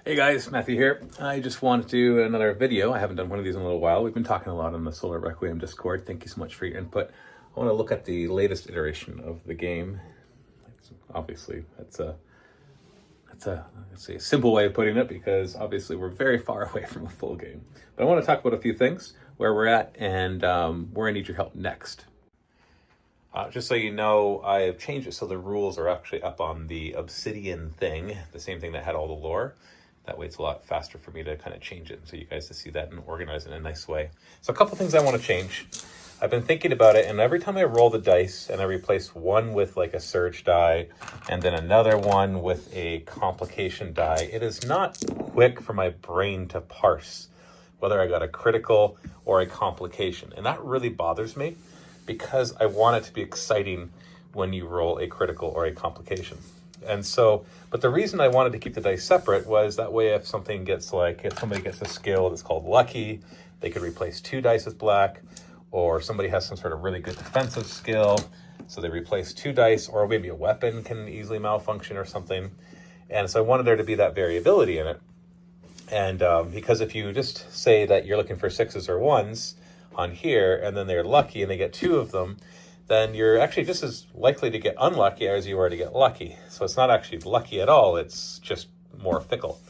Hey guys, Matthew here. I just wanted to do another video. I haven't done one of these in a little while. We've been talking a lot on the Solar Requiem Discord. Thank you so much for your input. I want to look at the latest iteration of the game. Obviously, that's a let's say a simple way of putting it, because obviously we're very far away from a full game. But I want to talk about a few things, where we're at, and where I need your help next. Just so you know, I have changed it so the rules are actually up on the Obsidian thing, the same thing that had all the lore. That way it's a lot faster for me to kind of change it, so you guys to see that and organize it in a nice way. So a couple things I want to change. I've been thinking about it, and every time I roll the dice and I replace one with like a surge die and then another one with a complication die, it is not quick for my brain to parse whether I got a critical or a complication. And that really bothers me, because I want it to be exciting when you roll a critical or a complication. And so, but the reason I wanted to keep the dice separate was that way if something gets if somebody gets a skill that's called lucky, they could replace 2 dice with black, or somebody has some sort of really good defensive skill, so they replace 2 dice, or maybe a weapon can easily malfunction or something. And so I wanted there to be that variability in it. And because if you just say that you're looking for 6s or 1s on here, and then they're lucky and they get 2 of them, then you're actually just as likely to get unlucky as you are to get lucky. So it's not actually lucky at all, it's just more fickle.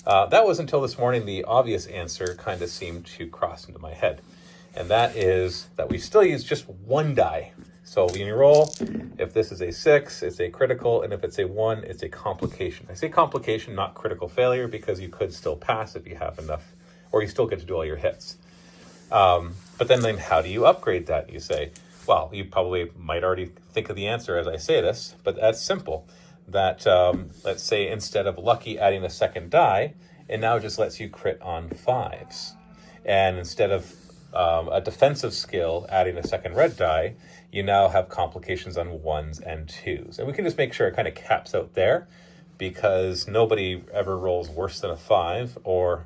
That was until this morning the obvious answer kind of seemed to cross into my head. And that is that we still use just 1 die. So when you roll, if this is a 6, it's a critical, and if it's a 1, it's a complication. I say complication, not critical failure, because you could still pass if you have enough, or you still get to do all your hits. But then how do you upgrade that, you say? Well, you probably might already think of the answer as I say this, but that's simple. That, let's say instead of lucky adding a second die, it now just lets you crit on 5s. And instead of a defensive skill adding a second red die, you now have complications on 1s and 2s. And we can just make sure it kind of caps out there, because nobody ever rolls worse than a 5, or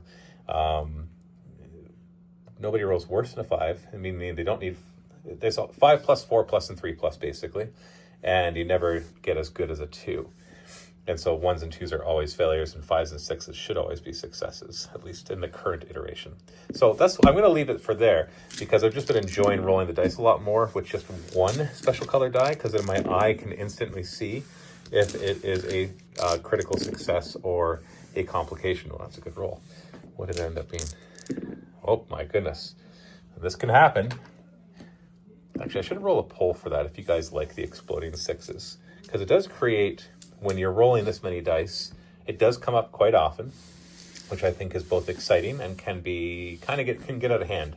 nobody rolls worse than a 5. I mean, they don't need... There's 5 plus, 4 plus, and 3 plus, basically. And you never get as good as a 2. And so 1s and 2s are always failures, and 5s and 6s should always be successes, at least in the current iteration. So I'm going to leave it for there, because I've just been enjoying rolling the dice a lot more with just 1 special color die, because then my eye can instantly see if it is a critical success or a complication. Well, that's a good roll. What did it end up being? Oh my goodness. This can happen. Actually, I should roll a poll for that if you guys like the exploding 6s, because it does create, when you're rolling this many dice, it does come up quite often, which I think is both exciting and can get out of hand.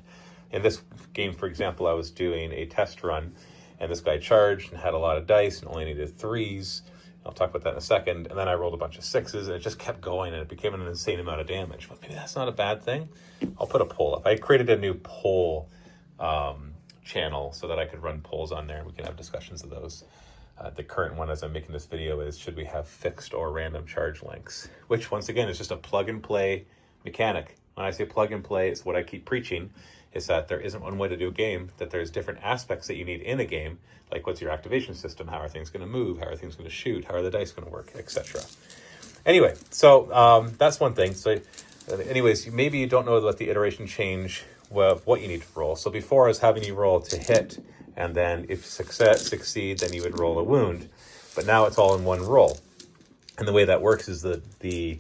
In this game, for example, I was doing a test run, and this guy charged and had a lot of dice and only needed 3s. I'll talk about that in a second. And then I rolled a bunch of 6s, and it just kept going, and it became an insane amount of damage. But maybe that's not a bad thing. I'll put a poll up. I created a new poll channel so that I could run polls on there, and we can have discussions of those. The current one as I'm making this video is, should we have fixed or random charge lengths? Which, once again, is just a plug and play mechanic. When I say plug and play, it's what I keep preaching, is that there isn't one way to do a game, that there's different aspects that you need in a game, like what's your activation system, how are things going to move, how are things going to shoot, how are the dice going to work, etc. Anyway, so that's one thing. So anyways, maybe you don't know what the iteration change, what you need to roll. So before I was having you roll to hit, and then if succeed, then you would roll a wound. But now it's all in one roll. And the way that works is that the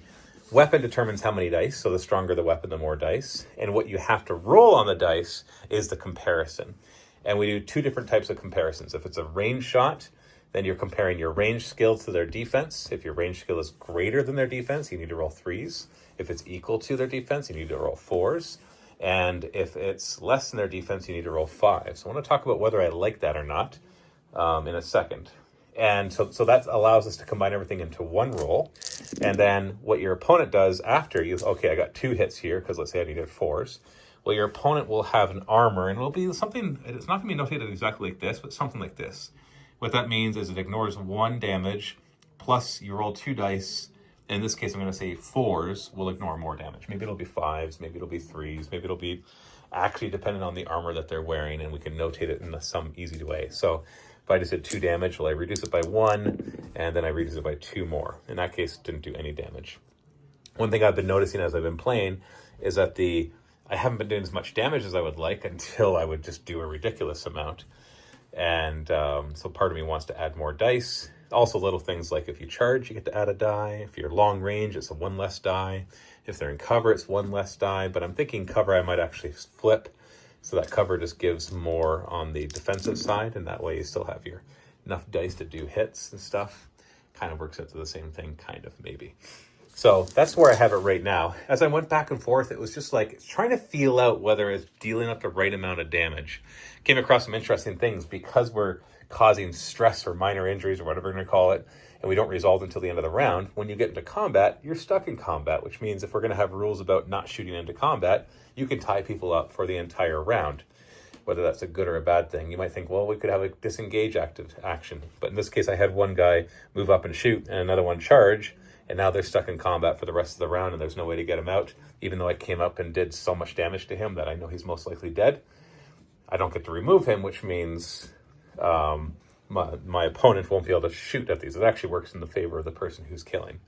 weapon determines how many dice. So the stronger the weapon, the more dice. And what you have to roll on the dice is the comparison. And we do 2 different types of comparisons. If it's a range shot, then you're comparing your range skill to their defense. If your range skill is greater than their defense, you need to roll 3s. If it's equal to their defense, you need to roll 4s. And if it's less than their defense, you need to roll 5. So I want to talk about whether I like that or not in a second. And so that allows us to combine everything into one roll. And then what your opponent does after okay, I got 2 hits here, because let's say I needed 4s. Well, your opponent will have an armor, and it'll be something, it's not going to be notated exactly like this, but something like this. What that means is it ignores 1 damage, plus you roll 2 dice. In this case, I'm going to say 4s will ignore more damage. Maybe it'll be 5s, maybe it'll be 3s, maybe it'll be actually dependent on the armor that they're wearing, and we can notate it in some easy way. So if I just did 2 damage, well, I reduce it by 1, and then I reduce it by 2 more. In that case, it didn't do any damage. One thing I've been noticing as I've been playing is that I haven't been doing as much damage as I would like until I would just do a ridiculous amount. And so part of me wants to add more dice. Also little things like if you charge, you get to add a die. If you're long range, it's a one less die. If they're in cover, it's one less die. But I'm thinking cover I might actually flip. So that cover just gives more on the defensive side. And that way you still have enough dice to do hits and stuff. Kind of works out to the same thing, kind of, maybe. So that's where I have it right now. As I went back and forth, it was just like trying to feel out whether it's dealing up the right amount of damage. Came across some interesting things because we're causing stress or minor injuries or whatever we're going to call it, and we don't resolve until the end of the round. When you get into combat, you're stuck in combat, which means if we're going to have rules about not shooting into combat, you can tie people up for the entire round. Whether that's a good or a bad thing. You might think, well, we could have a disengage action. But in this case, I had one guy move up and shoot and another one charge. And now they're stuck in combat for the rest of the round and there's no way to get him out. Even though I came up and did so much damage to him that I know he's most likely dead. I don't get to remove him, which means my opponent won't be able to shoot at these. It actually works in the favor of the person who's killing.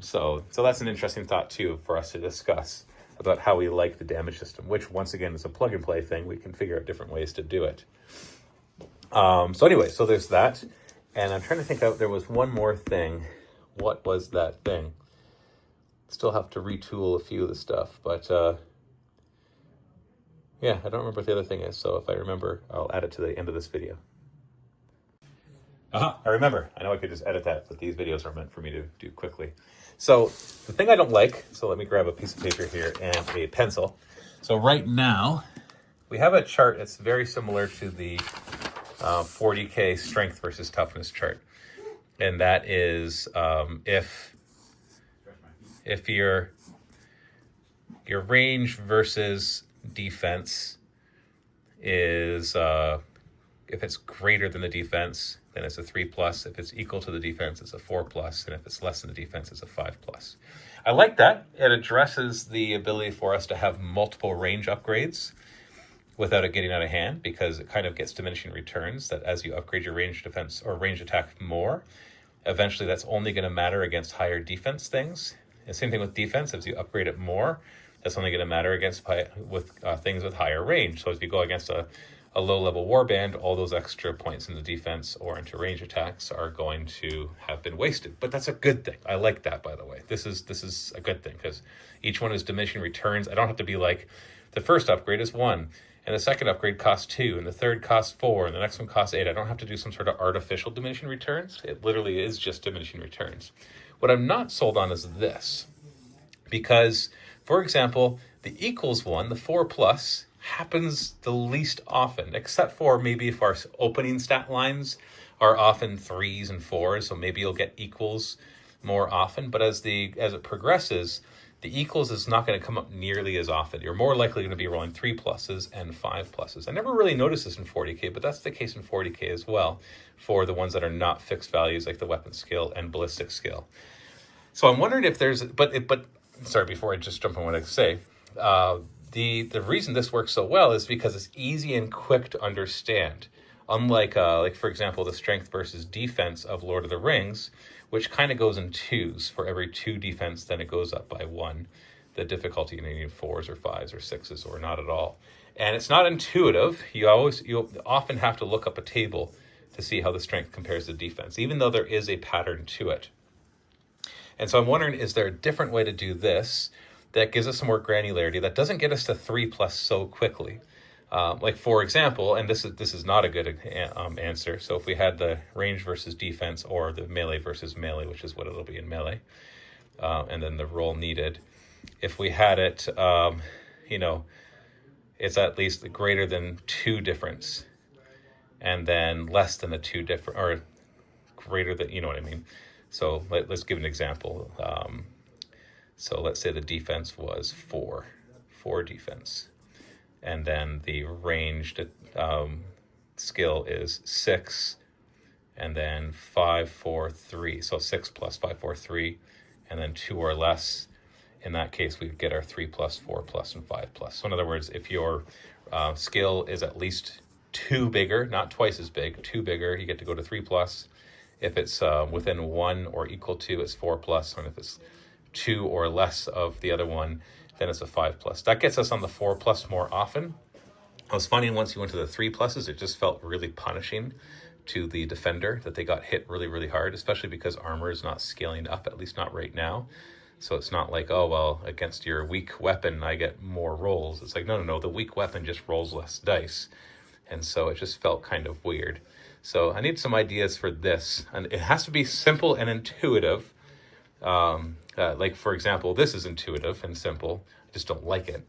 So that's an interesting thought, too, for us to discuss about how we like the damage system, which, once again, is a plug-and-play thing. We can figure out different ways to do it. So anyway, so there's that. And I'm trying to think out, there was one more thing. What was that thing? Still have to retool a few of the stuff, but yeah, I don't remember what the other thing is. So if I remember, I'll add it to the end of this video. I remember. I know I could just edit that, but these videos are meant for me to do quickly. So the thing I don't like, so let me grab a piece of paper here and a pencil. So right now, we have a chart that's very similar to the 40K strength versus toughness chart. And that is if your range versus defense is, if it's greater than the defense, then it's a 3+. If it's equal to the defense, it's a 4+. And if it's less than the defense, it's a 5+. I like that. It addresses the ability for us to have multiple range upgrades without it getting out of hand, because it kind of gets diminishing returns that as you upgrade your range defense or range attack more, eventually that's only going to matter against higher defense things. And same thing with defense. As you upgrade it more, that's only going to matter against things with higher range. So if you go against a low-level warband, all those extra points in the defense or into range attacks are going to have been wasted. But that's a good thing. I like that, by the way. This is a good thing because each one is diminishing returns. I don't have to be like, the first upgrade is 1, and the second upgrade costs 2, and the third costs 4, and the next one costs 8. I don't have to do some sort of artificial diminishing returns. It literally is just diminishing returns. What I'm not sold on is this. Because, for example, the equals one, the 4+, happens the least often, except for maybe if our opening stat lines are often 3s and 4s, so maybe you'll get equals more often. But as it progresses, the equals is not going to come up nearly as often. You're more likely going to be rolling 3+ and 5+. I never really noticed this in 40K, but that's the case in 40K as well for the ones that are not fixed values like the weapon skill and ballistic skill. So I'm wondering if there's, sorry, before I just jump on what I say, the reason this works so well is because it's easy and quick to understand. Unlike, like for example, the strength versus defense of Lord of the Rings, which kind of goes in 2s. For every 2 defense, then it goes up by 1. The difficulty you need 4s or 5s or 6s or not at all. And it's not intuitive. You often have to look up a table to see how the strength compares to defense, even though there is a pattern to it. And so I'm wondering, is there a different way to do this that gives us some more granularity, that doesn't get us to 3+ so quickly? Like, for example, and this is not a good answer. So if we had the range versus defense or the melee versus melee, which is what it'll be in melee, and then the roll needed, if we had it, it's at least greater than 2 difference, and then less than a 2 different, or greater than, you know what I mean? So let's give an example. So let's say the defense was 4 defense. And then the ranged skill is 6, and then 5, 4, 3. So 6 plus 5, 4, 3, and then 2 or less. In that case, we get our 3+, 4+, and 5+. So in other words, if your skill is at least 2 bigger, not twice as big, 2 bigger, you get to go to 3+. If it's within 1 or equal to, it's 4+, and if it's 2 or less of the other one, then it's a 5+. That gets us on the 4+ more often. It was funny, once you went to the 3+, it just felt really punishing to the defender that they got hit really, really hard, especially because armor is not scaling up, at least not right now. So it's not like, oh, well, against your weak weapon, I get more rolls. It's like, no, the weak weapon just rolls less dice. And so it just felt kind of weird. So I need some ideas for this. And it has to be simple and intuitive. Like, for example, this is intuitive and simple. I just don't like it.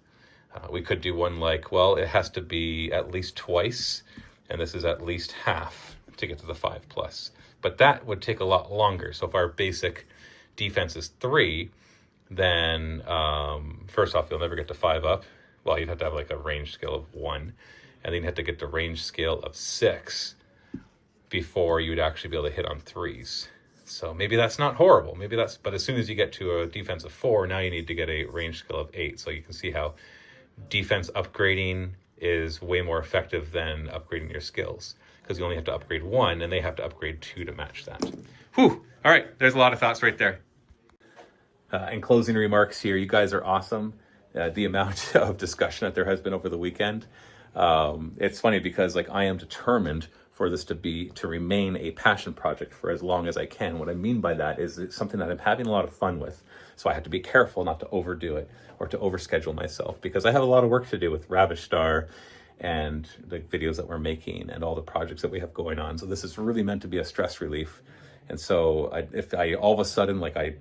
We could do one like, well, it has to be at least twice, and this is at least half to get to the 5+. But that would take a lot longer. So if our basic defense is 3, then first off, you'll never get to 5 up. Well, you'd have to have like a range scale of 1, and then you'd have to get to range scale of 6 before you would actually be able to hit on 3s. So maybe that's not horrible. But as soon as you get to a defense of 4, now you need to get a range skill of 8. So you can see how defense upgrading is way more effective than upgrading your skills, because you only have to upgrade 1 and they have to upgrade 2 to match that. Whew. All right. There's a lot of thoughts right there. In closing remarks here, you guys are awesome. The amount of discussion that there has been over the weekend. It's funny because like I am determined for this to remain a passion project for as long as I can. What I mean by that is it's something that I'm having a lot of fun with. So I have to be careful not to overdo it or to overschedule myself, because I have a lot of work to do with Ravish Star and the videos that we're making and all the projects that we have going on. So this is really meant to be a stress relief. And so if I all of a sudden, like I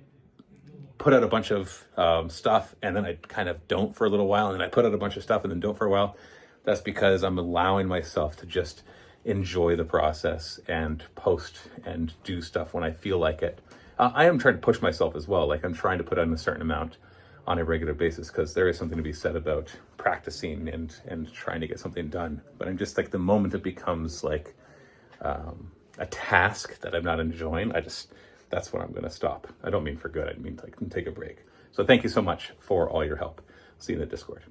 put out a bunch of stuff and then I kind of don't for a little while, and then I put out a bunch of stuff and then don't for a while, that's because I'm allowing myself to just enjoy the process and post and do stuff when I feel like it. I am trying to push myself as well. Like I'm trying to put on a certain amount on a regular basis, because there is something to be said about practicing and trying to get something done. But I'm just like, the moment it becomes like a task that I'm not enjoying, that's when I'm going to stop. I don't mean for good. I mean like take a break. So thank you so much for all your help. See you in the Discord.